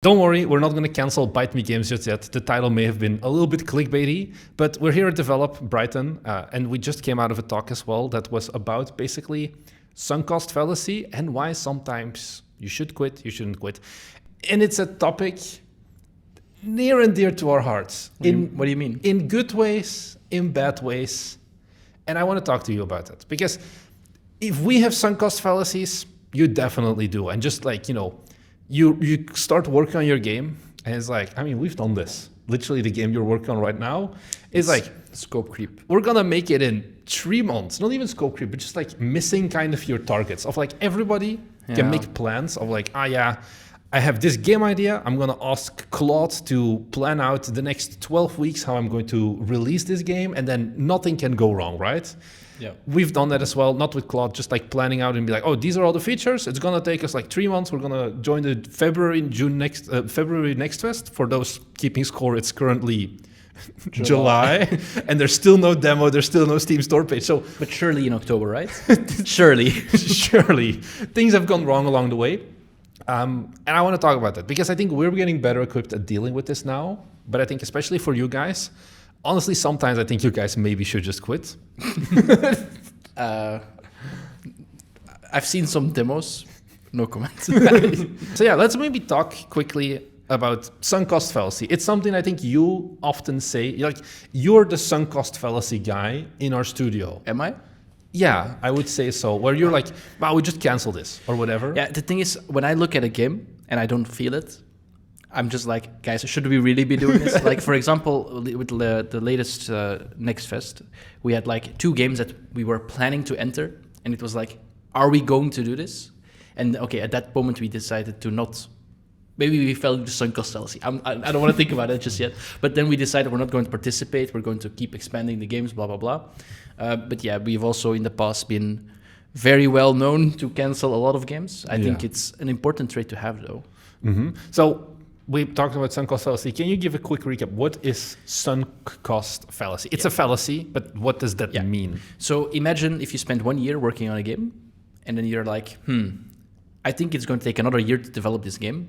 Don't worry, we're not going to cancel Bite Me Games just yet. The title may have been a little bit clickbaity, but we're here at Develop Brighton, and we just came out of a talk as well that was about basically sunk cost fallacy and why sometimes you should quit, you shouldn't quit. And it's a topic near and dear to our hearts. What do you mean? In good ways, in bad ways. And I want to talk to you about that. Because if we have sunk cost fallacies, you definitely do. And just like, you start working on your game, and it's like, I mean, we've done this. Literally, the game you're working on right now is like scope creep. We're gonna make it in 3 months. Not even scope creep, but just like missing kind of your targets of like everybody can make plans of like, I have this game idea. I'm gonna ask Claude to plan out the next 12 weeks how I'm going to release this game, and then nothing can go wrong, right? Yeah, we've done that as well, not with Claude, just like planning out and be like, oh, these are all the features. It's gonna take us like 3 months. We're gonna join the February Next Fest. For those keeping score, it's currently July, and there's still no demo. There's still no Steam store page. So, but surely in October, right? surely, things have gone wrong along the way, and I want to talk about that because I think we're getting better equipped at dealing with this now. But I think especially for you guys. Honestly, sometimes I think you guys maybe should just quit. I've seen some demos. No comments. So yeah, let's maybe talk quickly about sunk cost fallacy. It's something I think you often say. Like, you're the sunk cost fallacy guy in our studio. Am I? Yeah, I would say so. Where you're like, wow, we just cancel this or whatever. Yeah, the thing is, when I look at a game and I don't feel it, I'm just like, guys, should we really be doing this? Like, for example, with the latest Next Fest, we had like 2 games that we were planning to enter. And it was like, are we going to do this? And okay, at that moment, we decided to not. Maybe we fell into sunk cost fallacy. I don't want to think about it just yet. But then we decided we're not going to participate. We're going to keep expanding the games, blah, blah, blah. But yeah, we've also in the past been very well known to cancel a lot of games. I think it's an important trait to have, though. Mm-hmm. So we talked about sunk cost fallacy. Can you give a quick recap? What is sunk cost fallacy? It's a fallacy, but what does that mean? So imagine if you spend 1 year working on a game, and then you're like, I think it's going to take another year to develop this game,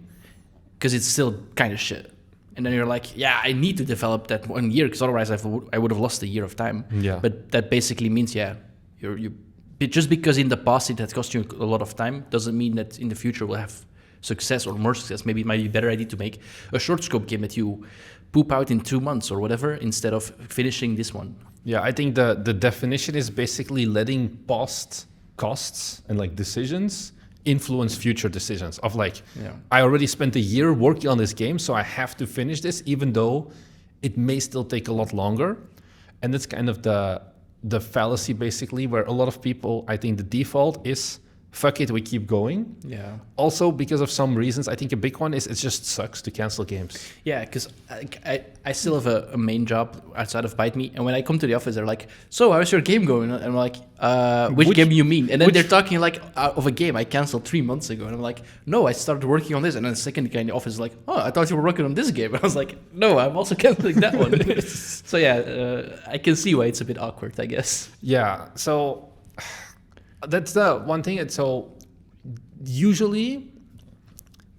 because it's still kind of shit. And then you're like, yeah, I need to develop that 1 year, because otherwise I would have lost a year of time. Yeah. But that basically means, you just because in the past it has cost you a lot of time, doesn't mean that in the future we'll have success or more success. Maybe it might be a better idea to make a short scope game that you poop out in 2 months or whatever instead of finishing this one. Yeah, I think the definition is basically letting past costs and like decisions influence future decisions of like, I already spent a year working on this game, so I have to finish this, even though it may still take a lot longer. And that's kind of the fallacy basically, where a lot of people, I think the default is, fuck it, we keep going. Yeah. Also, because of some reasons, I think a big one is it just sucks to cancel games. Yeah, because I still have a main job outside of Bite Me, and when I come to the office, they're like, "So, how's your game going?" And I'm like, "Which game do you mean?" And then they're talking like of a game I canceled 3 months ago, and I'm like, "No, I started working on this." And then the second guy in the office is like, "Oh, I thought you were working on this game." And I was like, "No, I'm also canceling that one." So yeah, I can see why it's a bit awkward, I guess. Yeah. So. That's the one thing. So usually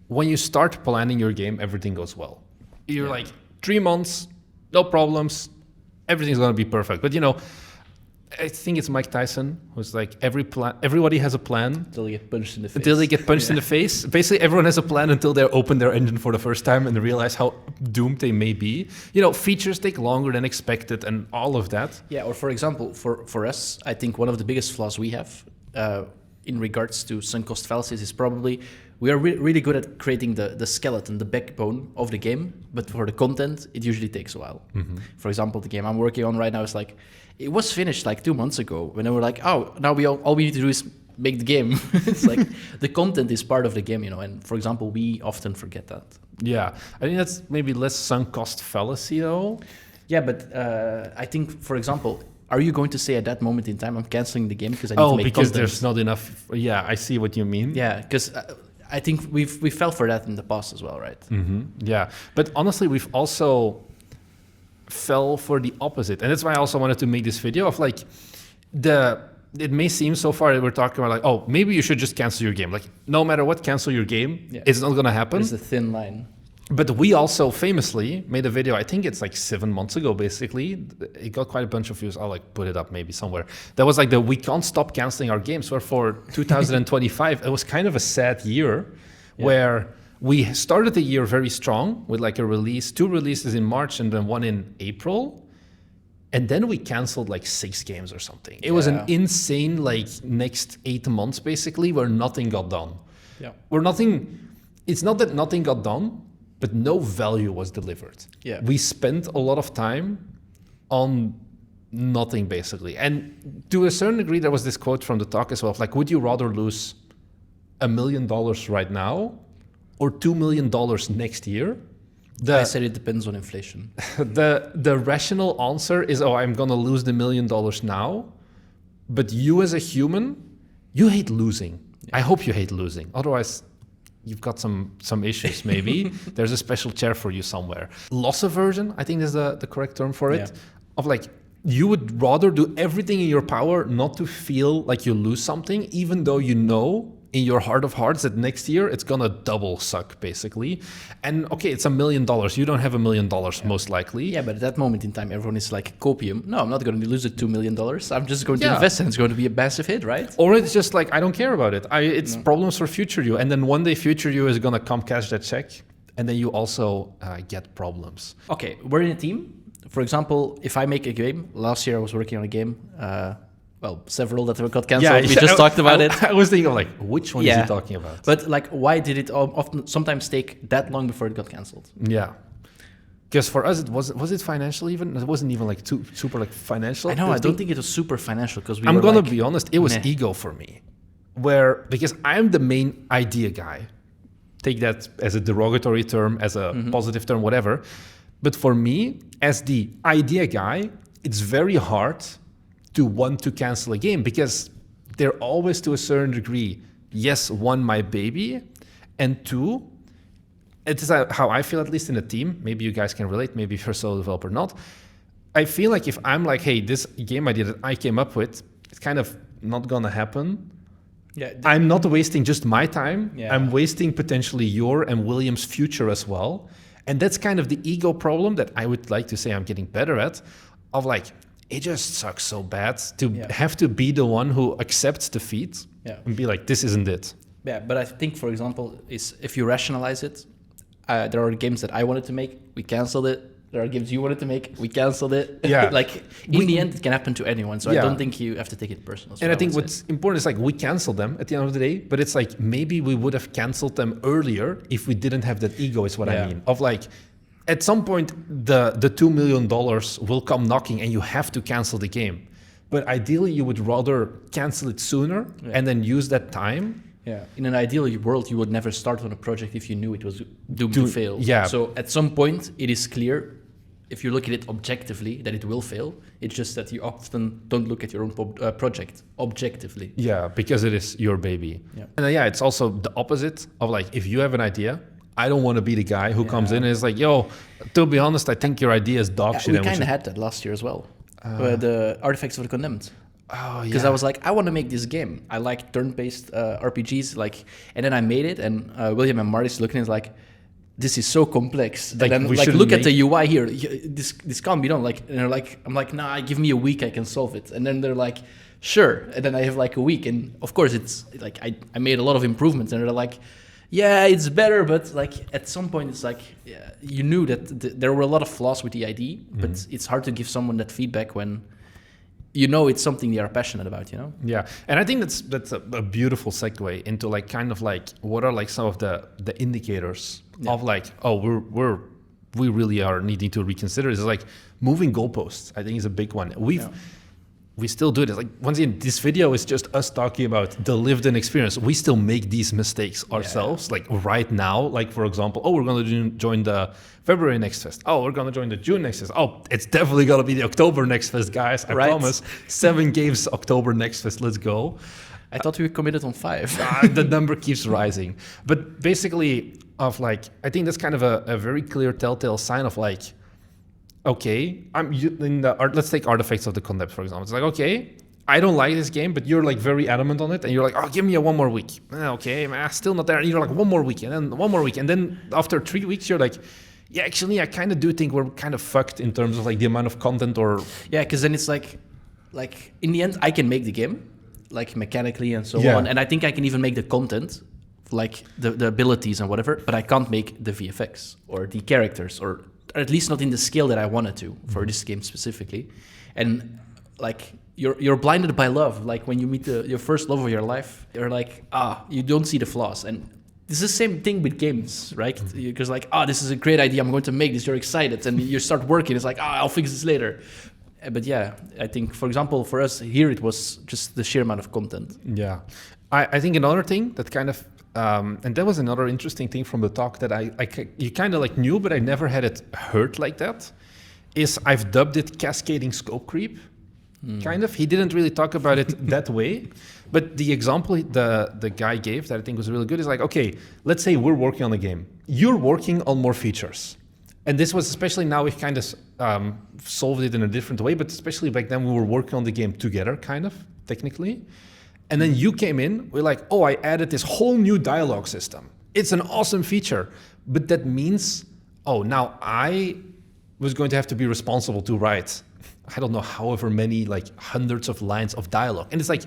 when you start planning your game, everything goes well. You're like 3 months, no problems, everything's going to be perfect. But I think it's Mike Tyson who's like, everybody has a plan. Until they get punched in the face. Until they get punched in the face. Basically, everyone has a plan until they open their engine for the first time and realize how doomed they may be. Features take longer than expected and all of that. Yeah, or for example, for us, I think one of the biggest flaws we have in regards to sunk cost fallacies is probably we are really good at creating the skeleton, the backbone of the game, but for the content, it usually takes a while. Mm-hmm. For example, the game I'm working on right now is like, it was finished like 2 months ago, when they were like, oh, now all we need to do is make the game. It's like the content is part of the game, and for example, we often forget that. Yeah, I think that's maybe less sunk cost fallacy though. Yeah, but I think, for example, are you going to say at that moment in time, I'm canceling the game because I need to make because content? There's not enough. Yeah, I see what you mean. Yeah, because I think we fell for that in the past as well, right? Mm-hmm. Yeah, but honestly, we've also fell for the opposite, and that's why I also wanted to make this video of like it may seem so far that we're talking about like, oh, maybe you should just cancel your game. Like, no matter what, cancel your game. Yeah. It's not going to happen. There's a thin line. But we also famously made a video, I think it's like 7 months ago, basically. It got quite a bunch of views. I'll like put it up maybe somewhere. That was like we can't stop canceling our games. Where for 2025, it was kind of a sad year where we started the year very strong with like two releases in March and then one in April. And then we canceled like 6 games or something. It was an insane like next 8 months basically where nothing got done. Yeah. It's not that nothing got done, but no value was delivered. Yeah. We spent a lot of time on nothing basically. And to a certain degree, there was this quote from the talk as well, of like, would you rather lose $1 million right now or $2 million next year? I said it depends on inflation. The rational answer is, I'm gonna lose the $1 million now. But you as a human, you hate losing. Yeah. I hope you hate losing. Otherwise, you've got some issues maybe. There's a special chair for you somewhere. Loss aversion, I think is the correct term for it. Of like, you would rather do everything in your power not to feel like you lose something, even though you know in your heart of hearts that next year it's gonna double suck basically. And okay, it's $1 million. You don't have $1 million most likely. Yeah, but at that moment in time, everyone is like, copium. No, I'm not going to lose it $2 million. I'm just going to invest and it's going to be a massive hit, right? Or it's just like, I don't care about it. It's problems for future you. And then one day future you is gonna come cash that check. And then you also get problems. Okay, we're in a team. For example, if I make a game, last year I was working on a game, several that got cancelled. We just talked about it. I was thinking of like, which one is he talking about? But like, why did it often sometimes take that long before it got cancelled? Yeah. Because for us, was it financial even? It wasn't even like super like financial. I know, I don't think it was super financial because I'm going to be honest, it was ego for me. Because I'm the main idea guy. Take that as a derogatory term, as a positive term, whatever. But for me, as the idea guy, it's very hard to want to cancel a game because they're always to a certain degree, yes, one, my baby, and two, it is how I feel at least in a team. Maybe you guys can relate, maybe if you're a solo developer not. I feel like if I'm like, hey, this game idea that I came up with, it's kind of not gonna happen. Yeah, I'm not wasting just my time. Yeah. I'm wasting potentially your and William's future as well. And that's kind of the ego problem that I would like to say I'm getting better at, of like, it just sucks so bad to have to be the one who accepts defeat and be like, this isn't it. Yeah, but I think, for example, is if you rationalize it, there are games that I wanted to make, we canceled it. There are games you wanted to make, we canceled it. Yeah. Like, in the end, it can happen to anyone. So I don't think you have to take it personal. And I think what's important is like, we canceled them at the end of the day, but it's like, maybe we would have canceled them earlier if we didn't have that ego is what I mean. Of like, at some point, the $2 million will come knocking and you have to cancel the game. But ideally, you would rather cancel it sooner and then use that time. Yeah. In an ideal world, you would never start on a project if you knew it was doomed to fail. Yeah. So at some point, it is clear, if you look at it objectively, that it will fail. It's just that you often don't look at your own project objectively. Yeah, because it is your baby. Yeah. And it's also the opposite of like, if you have an idea, I don't want to be the guy who comes in and is like, yo, to be honest, I think your idea is dog shit. We kind of had that last year as well. The Artifacts of the Condemned. Oh, because I was like, I want to make this game. I like turn-based RPGs, and then I made it, and William and Marty's looking at it like, this is so complex. Like, and then look at the UI here. This can't be done. Like, and they're like, I'm like, nah, give me a week, I can solve it. And then they're like, sure. And then I have like a week, and of course it's like I made a lot of improvements, and they're like, yeah, it's better, but like at some point it's like you knew that there were a lot of flaws with the ID, but it's hard to give someone that feedback when you know it's something they are passionate about, you know? Yeah, and I think that's a beautiful segue into like kind of like what are like some of the indicators of like, oh, we really are needing to reconsider. It's like moving goalposts. I think is a big one. We still do this. Like once again, this video is just us talking about the lived-in experience. We still make these mistakes ourselves, like right now. Like for example, we're going to join the February Next Fest. Oh, we're going to join the June Next Fest. Oh, it's definitely going to be the October Next Fest, guys. I promise. 7 games October Next Fest. Let's go. I thought we committed on 5. The number keeps rising. But basically, of like, I think that's kind of a very clear telltale sign of like, okay, let's take Artifacts of the Condemned, for example. It's like, okay, I don't like this game, but you're like very adamant on it, and you're like, oh, give me one more week. Okay, still not there. And you're like, one more week, and then one more week, and then after 3 weeks, you're like, yeah, actually, I kind of do think we're kind of fucked in terms of like the amount of content or... Yeah, because then it's like in the end, I can make the game, like mechanically and so on, and I think I can even make the content, like the abilities and whatever, but I can't make the VFX or the characters, or at least not in the scale that I wanted to for this game specifically. And like you're blinded by love. Like when you meet your first love of your life, you're like, you don't see the flaws. And it's the same thing with games, right? Because like, this is a great idea, I'm going to make this, you're excited, and you start working, it's like, I'll fix this later. But yeah, I think, for example, for us here, it was just the sheer amount of content. Yeah. I think another thing that kind of, and that was another interesting thing from the talk that you kind of like knew, but I never had it heard like that, is I've dubbed it cascading scope creep. Kind of. He didn't really talk about it that way. But the example the guy gave that I think was really good is like, okay, let's say we're working on a game. You're working on more features. And this was especially now we've kind of solved it in a different way, but especially back then we were working on the game together, kind of, technically. And then you came in, we're like, oh, I added this whole new dialogue system. It's an awesome feature. But that means, now I was going to have to be responsible to write, I don't know, however many, like hundreds of lines of dialogue. And it's like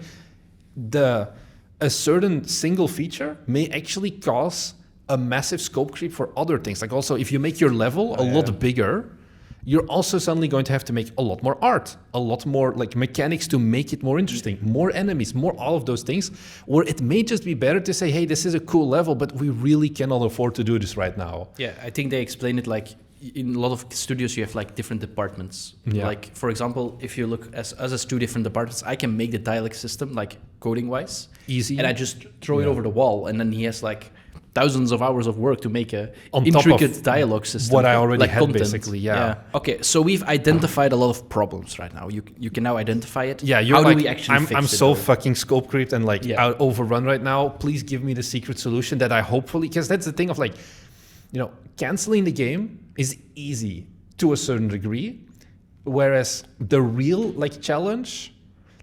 a certain single feature may actually cause a massive scope creep for other things. Like also, if you make your level a lot bigger, you're also suddenly going to have to make a lot more art, a lot more like mechanics to make it more interesting, more enemies, more all of those things, where it may just be better to say, hey, this is a cool level, but we really cannot afford to do this right now. Yeah, I think they explain it like in a lot of studios, you have like different departments. Yeah. Like, for example, if you look as us 2 different departments, I can make the dialect system like coding wise. Easy. And I just throw it over the wall. And then he has like thousands of hours of work to make a intricate dialogue system. What I already like had content. Basically, yeah. Okay, so we've identified a lot of problems right now. You can now identify it. Yeah, you're How like, do we actually fix it? I'm so fucking scope creeped and like out overrun right now. Please give me the secret solution that I hopefully, because that's the thing of like, canceling the game is easy to a certain degree, whereas the real like challenge,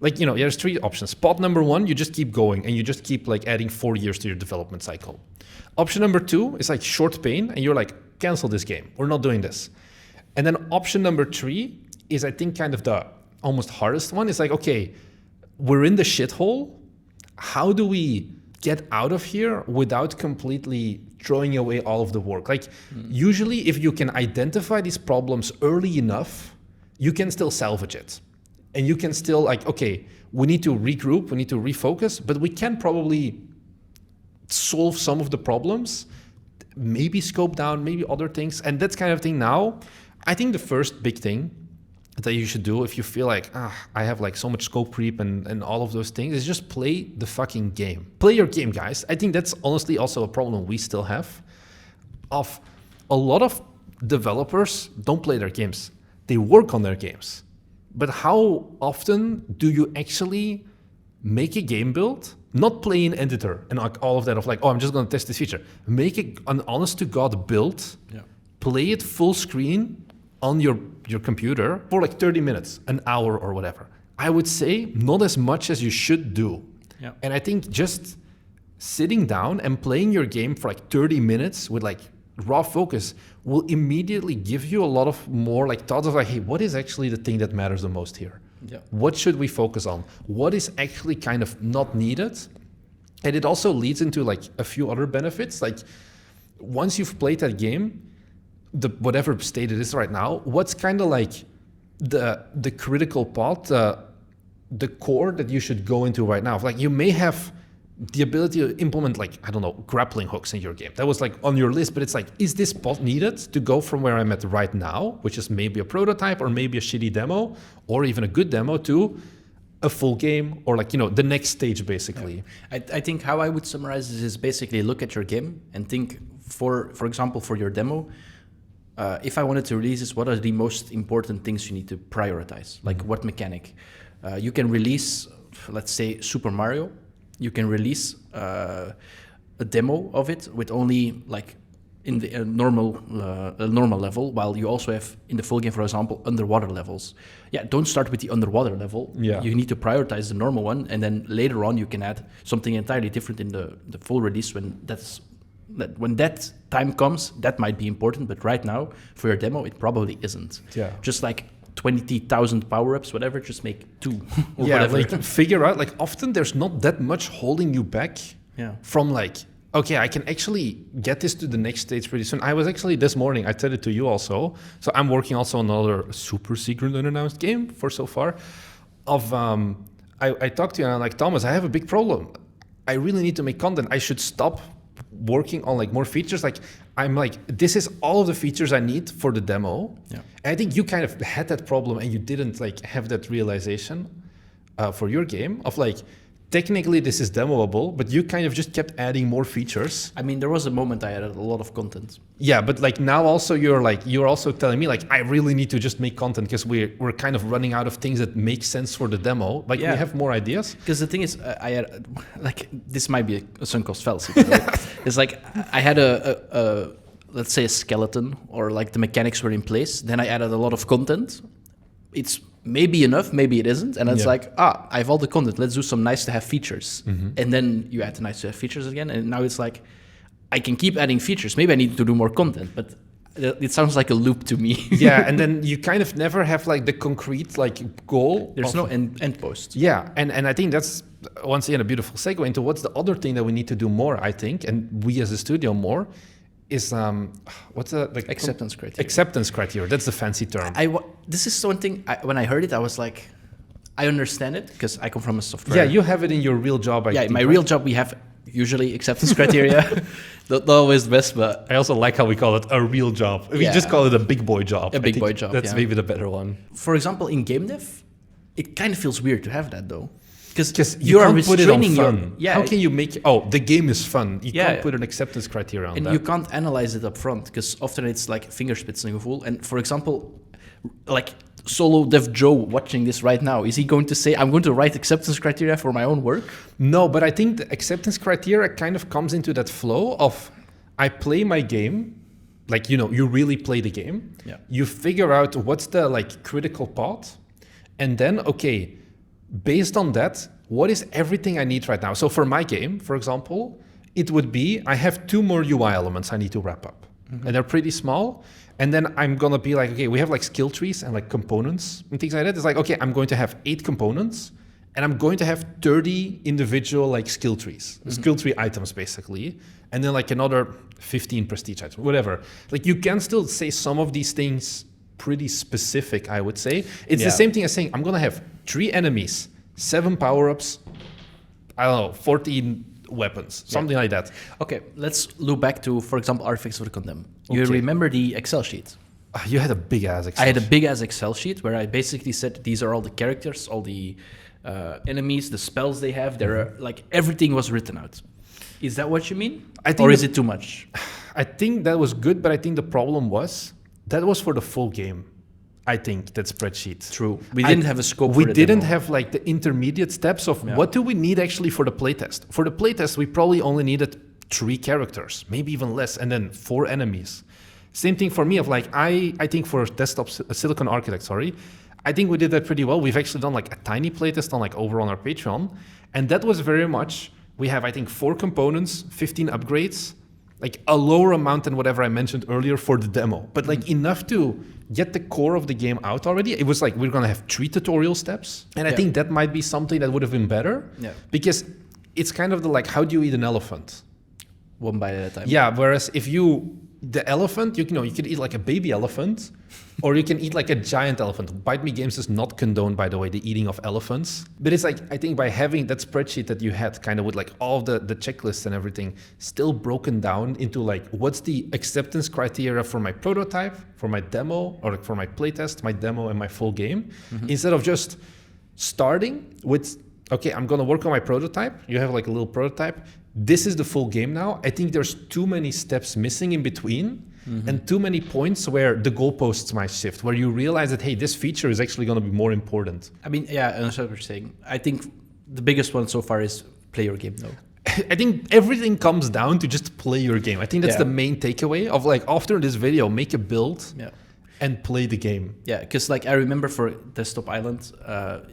like, there's 3 options. Spot number 1, you just keep going and you just keep like adding 4 years to your development cycle. Option number 2 is like short pain and you're like, cancel this game. We're not doing this. And then option number 3 is I think kind of the almost hardest one. It's like, okay, we're in the shithole. How do we get out of here without completely throwing away all of the work? Like usually if you can identify these problems early enough, you can still salvage it. And you can still like, okay, we need to regroup, we need to refocus, but we can probably solve some of the problems, maybe scope down, maybe other things. And that's kind of thing now. I think the first big thing that you should do if you feel like, I have like so much scope creep and all of those things is just play the fucking game. Play your game, guys. I think that's honestly also a problem we still have. Of a lot of developers don't play their games. They work on their games. But how often do you actually make a game build, not play in editor and like all of that of like, I'm just going to test this feature. Make an honest to God build, play it full screen on your computer for like 30 minutes, an hour or whatever. I would say not as much as you should do. Yeah. And I think just sitting down and playing your game for like 30 minutes with like raw focus will immediately give you a lot of more like thoughts of like, hey, what is actually the thing that matters the most here? Yeah. What should we focus on? What is actually kind of not needed? And it also leads into like a few other benefits. Like once you've played that game, whatever state it is right now, what's kind of like the critical part, the core that you should go into right now? Like you may have the ability to implement like, I don't know, grappling hooks in your game. That was like on your list, but it's like, is this bot needed to go from where I'm at right now, which is maybe a prototype or maybe a shitty demo or even a good demo, to a full game or like, the next stage basically. Yeah. I think how I would summarize this is basically look at your game and think for example, for your demo, if I wanted to release this, what are the most important things you need to prioritize? Like what mechanic? You can release, let's say, Super Mario. You can release a demo of it with only like in the normal level, while you also have in the full game, for example, underwater levels. Yeah, don't start with the underwater level. Yeah. You need to prioritize the normal one, and then later on you can add something entirely different in the full release when that time comes. That might be important, but right now for your demo it probably isn't. Yeah. Just like 20,000 power-ups, whatever, just make 2 or yeah, whatever. like figure out, like often there's not that much holding you back from like, okay, I can actually get this to the next stage pretty soon. I was actually this morning, I said it to you also. So I'm working also on another super secret unannounced game for so far. I talked to you and I'm like, Thomas, I have a big problem. I really need to make content. I should stop working on like more features. Like I'm like, this is all of the features I need for the demo. Yeah. And I think you kind of had that problem and you didn't like have that realization for your game of like, technically this is demoable, but you kind of just kept adding more features. I mean, there was a moment I added a lot of content. Yeah, but like now also you're also telling me like I really need to just make content because we're kind of running out of things that make sense for the demo. Like we have more ideas. Because the thing is, I had like this might be a sunk cost fallacy. It's like I had a let's say a skeleton or like the mechanics were in place. Then I added a lot of content. It's maybe enough, maybe it isn't. And it's like, I have all the content. Let's do some nice to have features. Mm-hmm. And then you add the nice to have features again. And now it's like, I can keep adding features. Maybe I need to do more content, but it sounds like a loop to me. Yeah, and then you kind of never have like the concrete like goal. There's no end post. Yeah, and I think that's once again a beautiful segue into what's the other thing that we need to do more, I think, and we as a studio more, is what's the like acceptance criteria. Acceptance criteria. That's the fancy term. This is something when I heard it, I was like, I understand it because I come from a software. Yeah, you have it in your real job. I think, my real job we have usually acceptance criteria. Not always the best, but I also like how we call it a real job. We just call it a big boy job. A big boy job. That's maybe the better one. For example, in GameDev, it kind of feels weird to have that though. Because you are restraining fun. How can you make the game is fun? You can't put an acceptance criteria on that. And you can't analyze it up front because often it's like fingerspitzing a fool. And for example, like solo dev Joe watching this right now, is he going to say, I'm going to write acceptance criteria for my own work? No, but I think the acceptance criteria kind of comes into that flow of I play my game, like, you really play the game. Yeah. You figure out what's the like critical part. And then, okay, based on that, what is everything I need right now? So for my game, for example, it would be, I have 2 more UI elements I need to wrap up. Mm-hmm. And they're pretty small. And then I'm going to be like, okay, we have like skill trees and like components and things like that. It's like, okay, I'm going to have 8 components and I'm going to have 30 individual like skill trees, skill tree items basically. And then like another 15 prestige items, whatever. Like you can still say some of these things pretty specific, I would say. It's the same thing as saying, I'm going to have 3 enemies, 7 power-ups, I don't know, 14 weapons, something like that. Okay, let's loop back to, for example, Artifacts of the Condemned. You remember the Excel sheet? You had a big-ass Excel sheet. I had a big-ass Excel sheet where I basically said, these are all the characters, all the enemies, the spells they have. They're like, everything was written out. Is that what you mean? Or is it too much? I think that was good, but I think the problem was, that was for the full game. I think that spreadsheet. True. We didn't have a scope for We didn't have like the intermediate steps of what do we need actually for the playtest. For the playtest, we probably only needed 3 characters, maybe even less, and then 4 enemies. Same thing for me of like, I think for desktop Silicon Architect, I think we did that pretty well. We've actually done like a tiny playtest on like over on our Patreon. And that was very much, we have, I think 4 components, 15 upgrades, like a lower amount than whatever I mentioned earlier for the demo, but like enough to get the core of the game out already. It was like, we're going to have 3 tutorial steps. And I think that might be something that would have been better because it's kind of the like, how do you eat an elephant? One bite at a time. Yeah. Whereas if the elephant, you could eat like a baby elephant or you can eat like a giant elephant. Bite Me Games does not condone, by the way, the eating of elephants. But it's like, I think by having that spreadsheet that you had kind of with like all the checklists and everything still broken down into like, what's the acceptance criteria for my prototype, for my demo, or for my playtest, my demo and my full game, instead of just starting with, okay, I'm going to work on my prototype. You have like a little prototype. This is the full game now. I think there's too many steps missing in between and too many points where the goalposts might shift, where you realize that, hey, this feature is actually going to be more important. I mean, yeah, I understand what you're saying. I think the biggest one so far is play your game, though. I think everything comes down to just play your game. I think that's the main takeaway of like after this video, make a build and play the game. Yeah, because like I remember for Desktop Island,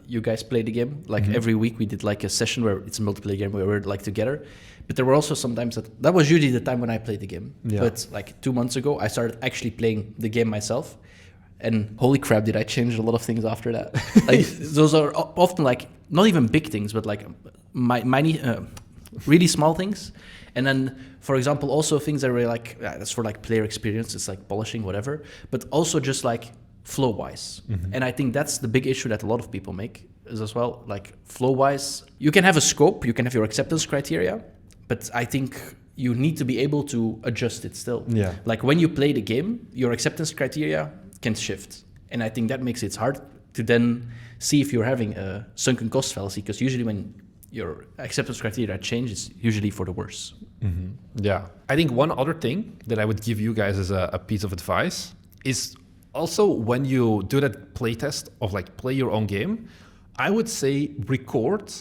you guys played the game. Like every week we did like a session where it's a multiplayer game where we were like together. But there were also some times that was usually the time when I played the game. Yeah. But like 2 months ago, I started actually playing the game myself. And holy crap, did I change a lot of things after that. Like those are often like not even big things, but like really small things. And then, for example, also things that are really like, that's for like player experience, it's like polishing, whatever, but also just like flow-wise. And I think that's the big issue that a lot of people make is as well, like flow-wise. You can have a scope, you can have your acceptance criteria, but I think you need to be able to adjust it still. Yeah. Like when you play the game, your acceptance criteria can shift. And I think that makes it hard to then see if you're having a sunken cost fallacy, because usually when your acceptance criteria change, it's usually for the worse. Yeah. I think one other thing that I would give you guys as a piece of advice is also when you do that playtest of like play your own game, I would say record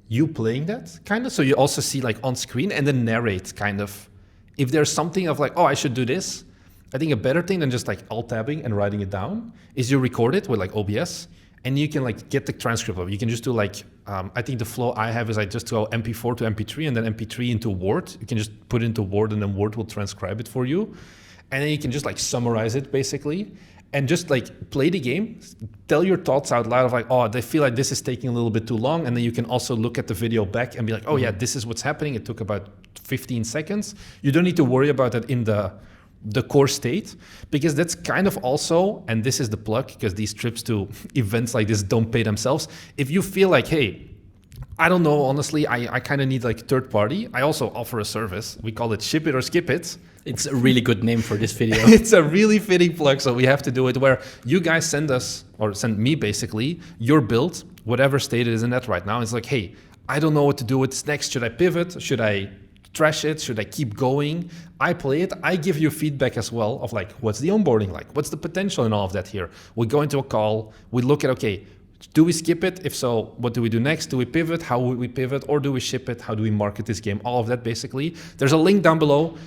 you playing that kind of, so you also see like on screen, and then narrate kind of. If there's something of like, oh, I should do this, I think a better thing than just like alt tabbing and writing it down is you record it with like OBS, and you can like get the transcript of it. You can just do like, I think the flow I have is I just go MP4 to MP3 and then MP3 into Word. You can just put it into Word and then Word will transcribe it for you. And then you can just like summarize it basically and just like play the game, tell your thoughts out loud of like, oh, they feel like this is taking a little bit too long. And then you can also look at the video back and be like, oh yeah, this is what's happening. It took about 15 seconds. You don't need to worry about it in the core state, because that's kind of also, and this is the plug, because these trips to events like this don't pay themselves. If you feel like, hey, I don't know, honestly, I kind of need like third party, I also offer a service. We call it Ship It or Skip It. It's a really good name for this video. It's a really fitting plug, so we have to do it, where you guys send us, or send me basically, your build, whatever state it is in that right now. It's like, hey, I don't know what to do with this next. Should I pivot? Should I trash it? Should I keep going? I play it. I give you feedback as well of like, what's the onboarding like? What's the potential in all of that here? We go into a call. We look at, okay, do we skip it? If so, what do we do next? Do we pivot? How would we pivot? Or do we ship it? How do we market this game? All of that basically. There's a link down below.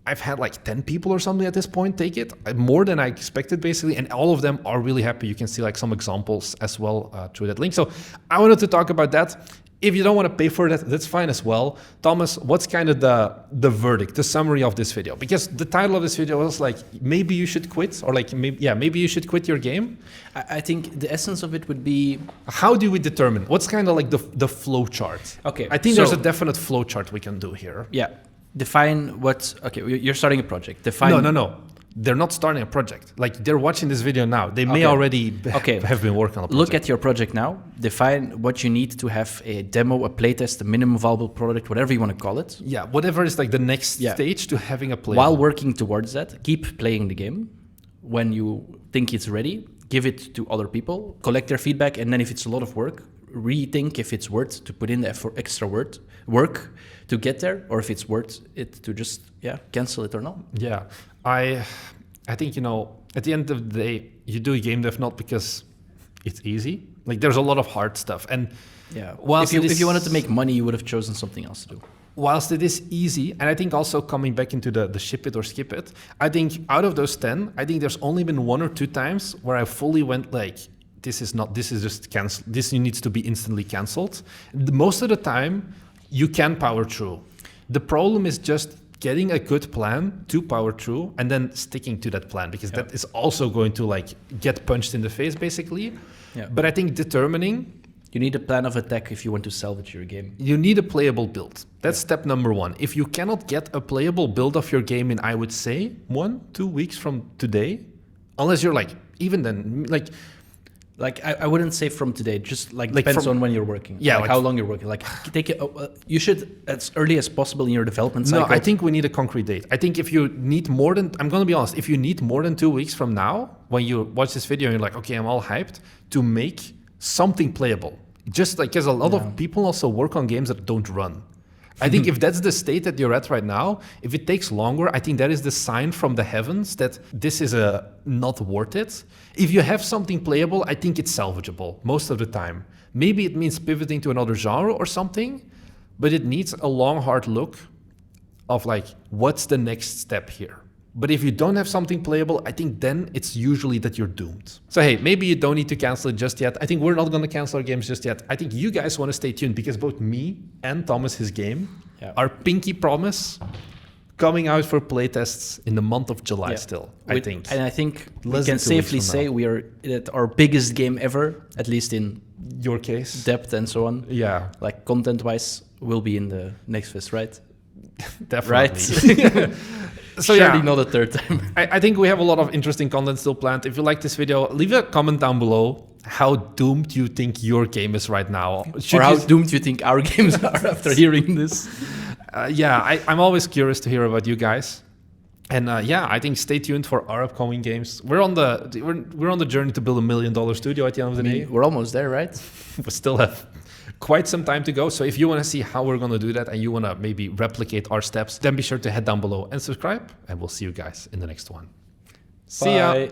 I've had like 10 people or something at this point take it, more than I expected basically, and all of them are really happy. You can see like some examples as well through that link. So I wanted to talk about that. If you don't want to pay for that, that's fine as well. Thomas, what's kind of the verdict, the summary of this video? Because the title of this video was like, maybe you should quit, or like, maybe you should quit your game. I think the essence of it would be, how do we determine? What's kind of like the flow chart? Okay. I think there's a definite flow chart we can do here. Yeah. Define what, okay, you're starting a project. Define. No. They're not starting a project. Like, they're watching this video now. They may already have been working on a project. Look at your project now. Define what you need to have a demo, a playtest, a minimum viable product, whatever you want to call it. Yeah, whatever is like the next stage to having a play. While working towards that, keep playing the game. When you think it's ready, give it to other people, collect their feedback, and then if it's a lot of work, rethink if it's worth to put in the extra work to get there, or if it's worth it to just cancel it or not. Yeah, I think, you know, at the end of the day, you do game dev not because it's easy. Like, there's a lot of hard stuff, and if you wanted to make money, you would have chosen something else to do. Whilst it is easy, and I think also coming back into the ship it or skip it, I think out of those 10, I think there's only been 1 or 2 times where I fully went like, this is just cancel. This needs to be instantly canceled. Most of the time, you can power through. The problem is just getting a good plan to power through and then sticking to that plan, because that is also going to like get punched in the face basically. Yeah. But I think determining, you need a plan of attack if you want to salvage your game. You need a playable build. That's step number 1. If you cannot get a playable build of your game in, I would say, 1-2 weeks from today, unless you're like, even then, like I wouldn't say from today, just like depends on when you're working. Yeah, like how long you're working. Like take it. You should as early as possible in your development cycle. No, I think we need a concrete date. I think if you need more than, I'm going to be honest, if you need more than 2 weeks from now, when you watch this video and you're like, okay, I'm all hyped to make something playable. Just like, because a lot of people also work on games that don't run. I think if that's the state that you're at right now, if it takes longer, I think that is the sign from the heavens that this is not worth it. If you have something playable, I think it's salvageable most of the time. Maybe it means pivoting to another genre or something, but it needs a long, hard look of like, what's the next step here? But if you don't have something playable, I think then it's usually that you're doomed. So hey, maybe you don't need to cancel it just yet. I think we're not going to cancel our games just yet. I think you guys want to stay tuned because both me and Thomas, his game, our pinky promise coming out for playtests in the month of July still, I think. And I think we can safely say we are at our biggest game ever, at least in your case, depth and so on. Yeah. Like content-wise, will be in the next fest, right? Definitely. Right? So surely not a third time. I think we have a lot of interesting content still planned. If you like this video, leave a comment down below how doomed you think your game is right now. Or how doomed you think our games are after hearing this. I'm always curious to hear about you guys. And I think stay tuned for our upcoming games. We're on the journey to build $1 million studio at the end of the day. We're almost there, right? We still have quite some time to go. So if you want to see how we're going to do that and you want to maybe replicate our steps, then be sure to head down below and subscribe. And we'll see you guys in the next one. See ya.